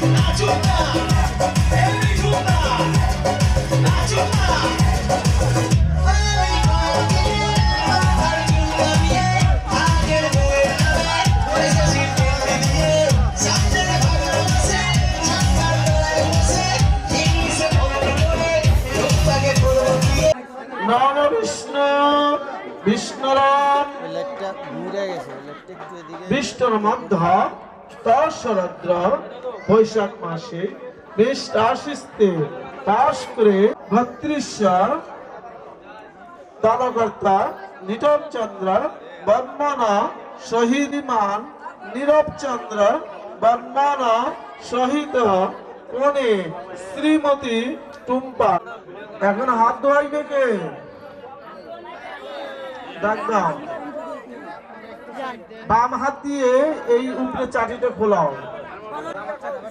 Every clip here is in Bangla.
নম বিষ্ণু বিষ্ণুরাম বিষ্ণুর মধ্য তৎসরদ্র বৈশাখ মাসে বেশ রাশিস্তে পাশ করে ভদ্রেশ্বর দলকর্তা নিটব চন্দ্র বর্মন শহীদমান নীরব চন্দ্র বর্মন সহিত কোণে শ্রীমতী টুম্পা। এখন হাত ধোয়াইবে কে? ডাক দাও। বাম হাত দিয়ে এই উপরে চাটিটা খোলাও।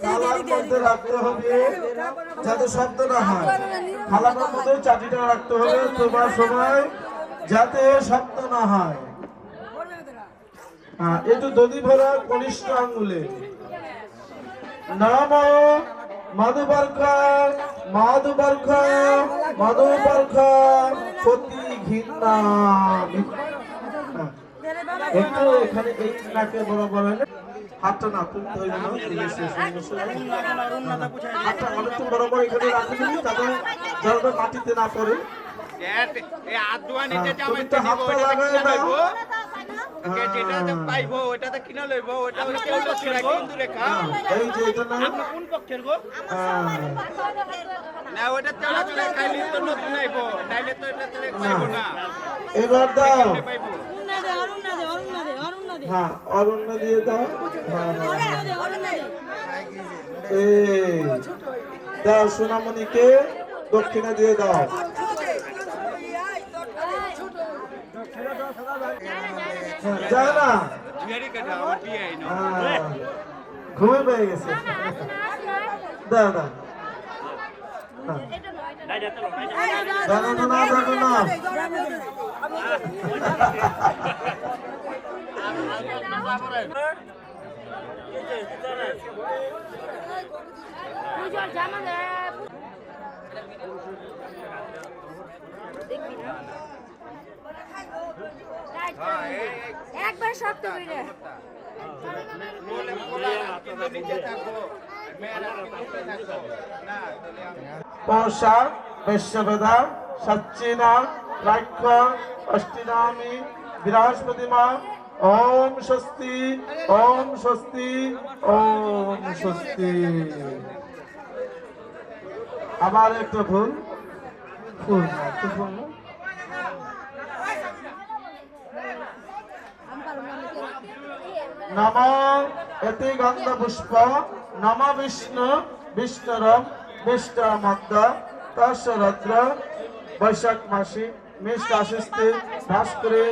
থালার মধ্যে রাখতে হবে যাতে শব্দ না হয়। থালার মধ্যে চাটিটা রাখতে হবে তোমার সময় যাতে শব্দ না হয়। একটু দধি ভরা কনিষ্ঠ আঙ্গুলে নাম মধুবর্ষ মধুবর্ষ মধুবর্ষ সতী ঘৃণা। একটু এখানে এই নাকে বরাবর হাতটা না তুলতে হইবে না, হাতটা অনেকটু বরাবর এখানে রাখবে যাতে জলটা মাটিতে না পড়ে। হাতটা লাগাই দাও। এই যে এটা না কোন পক্ষের গো? না ওটা চলা চলা খাইলে তো নতুন আইবো, নাইলে তো এটা তো পাইবো না। এবার দাও। হ্যাঁ অরণ্য দিয়ে দাও। এই দাও সোনামণিকে দক্ষিণা দিয়ে দাও। যায় না ঘুমে পেয়ে গেছে। দাও দাও একবার শক্ত করে পোশাক বেশ্যবেদা সচ্চিনা রাক্ষ অষ্টিনামী বৃহস্পতিমা ওম স্বস্তি ওম স্বস্তি ওম স্বস্তি। আবার একটা ভুল ফুল ফুল নম এতি গন্ধ পুষ্প নম বিষ্ণু বিষ্ণুরম বিষ্ণুর মধ্য তৎসরদ্র বৈশাখ মাসে মেষ রাশিতে বাস করে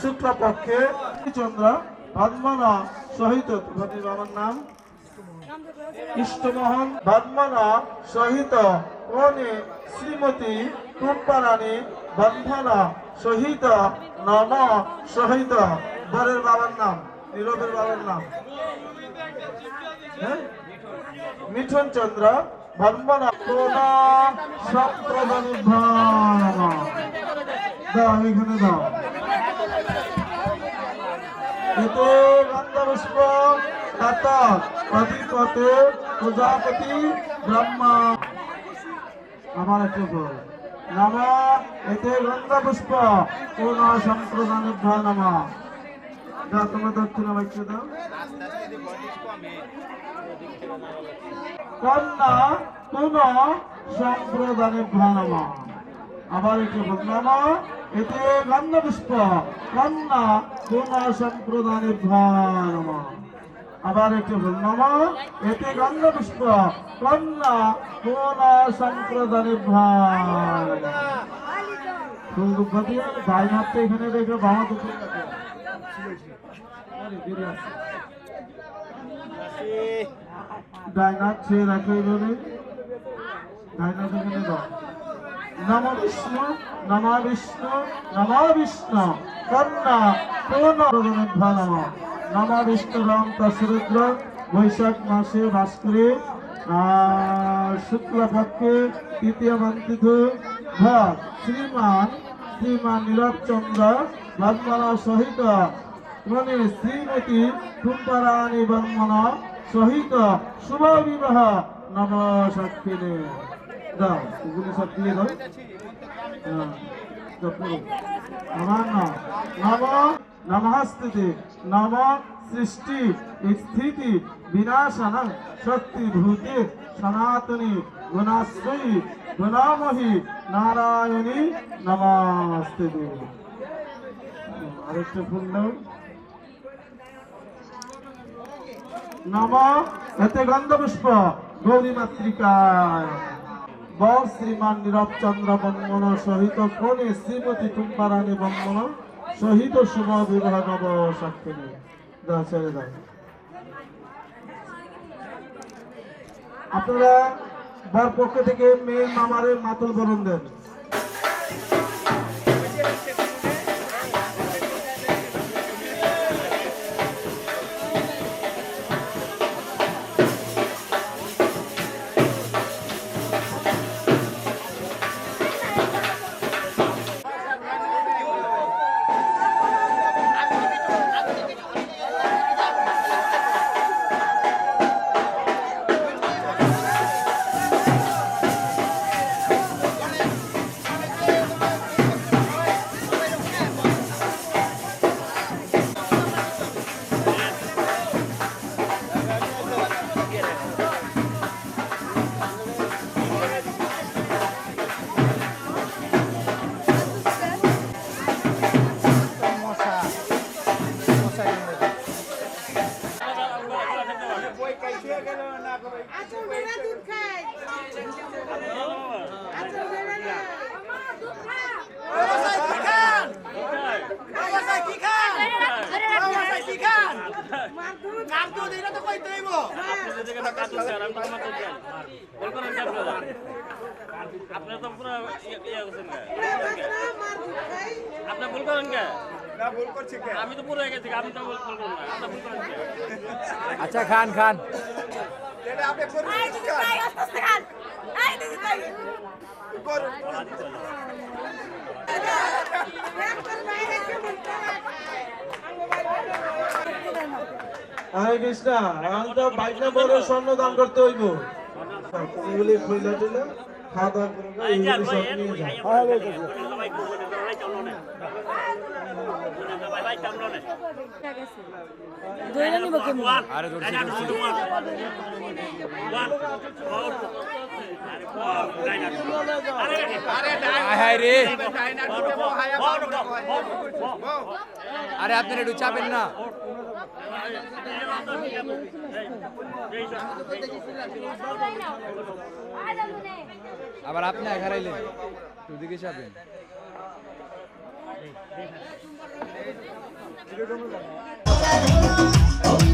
শুক্লপক্ষে চন্দ্র বর্মন সহিত বাবার নাম ইষ্টমোহন বর্মন সহিত কোণে শ্রীমতী টুম্পারানী বন্ধন সহিত নম সহিত বরের বাবার নাম নীরবের বাবার নাম মিঠুন চন্দ্র বর্মন সম্প্রদানী দাও এখানে দাও। এতে গন্ধপুষ্প অধিপতে প্রজাপতি ব্রহ্মা। আমার একটু নম এতে গন্ধপুষ্প কোন সম্প্রদানী নম। দাও তোমার দক্ষিণা বাক্য দাও। কন্যা কোন সম্প্রদানী নম। আবার একটু নম এতে গন্ধপুষ্প কন্যা কোন সম্প্রদানী নম। আবার একটু নম এতে গন্ধপুষ্প কন্যা কোন সম্প্রদানী ডাইন হাতটা এখানে রেখে বামা দুপুর ডাইন হাত ছেড়ে রাখে এইভাবে ডাইন হাত এখানে দাও। নম বিষ্ণু নম বিষ্ণু নম বিষ্ণু কন্যা কোন নম। নম বিষ্ণুরং তসরুদ্র বৈশাখ মাসে বাস করে শুক্লপক্ষে তৃতীয় মন্ত্রিথু শ্রীমান নীরবচন্দ্র বর্মণ সহিত মানে শ্রীমতী টুম্পারানী বর্মণ সহিত শুভ বিবাহ নম শক্তিনে দাও এগুলি সব দিয়ে দাও। আমার নাম নম নমস্তুতে নম সৃষ্টি স্থিতি বিনাশানং শক্তি ভূতে সনাতনী গুণাশ্রয়ী গুণামহী নারায়ণী নমস্তুতে। আরেকটা ফুল দাও। নম এতে গন্ধপুষ্প গৌরী মাতৃকায় বর শ্রীমান নীরবচন্দ্র বর্মণ সহিত কনে শ্রীমতী টুম্পারানী বর্মণ সহিত শুভ বিবাহ নব সাক্ষিণী। দাও ছেড়ে দাও। আপনারা বর পক্ষ থেকে মেয়ে মামারে মাতুল বরণ দেন। আচ্ছা খান খান হরে কৃষ্ণ এখন তো বাইকনা বড় স্বর্ণ দান করতে হইব। এগুলি খইলা টিলা খাওয়া দাওয়া করে এইগুলি সব নিয়ে যাও। দইলা নিব কেমন? আরে ধরছি ধরছি হায় রে আরে আপনারা একটু চাপেন না আবার আপনি হারাইলেন ওদিকে চাপেন Om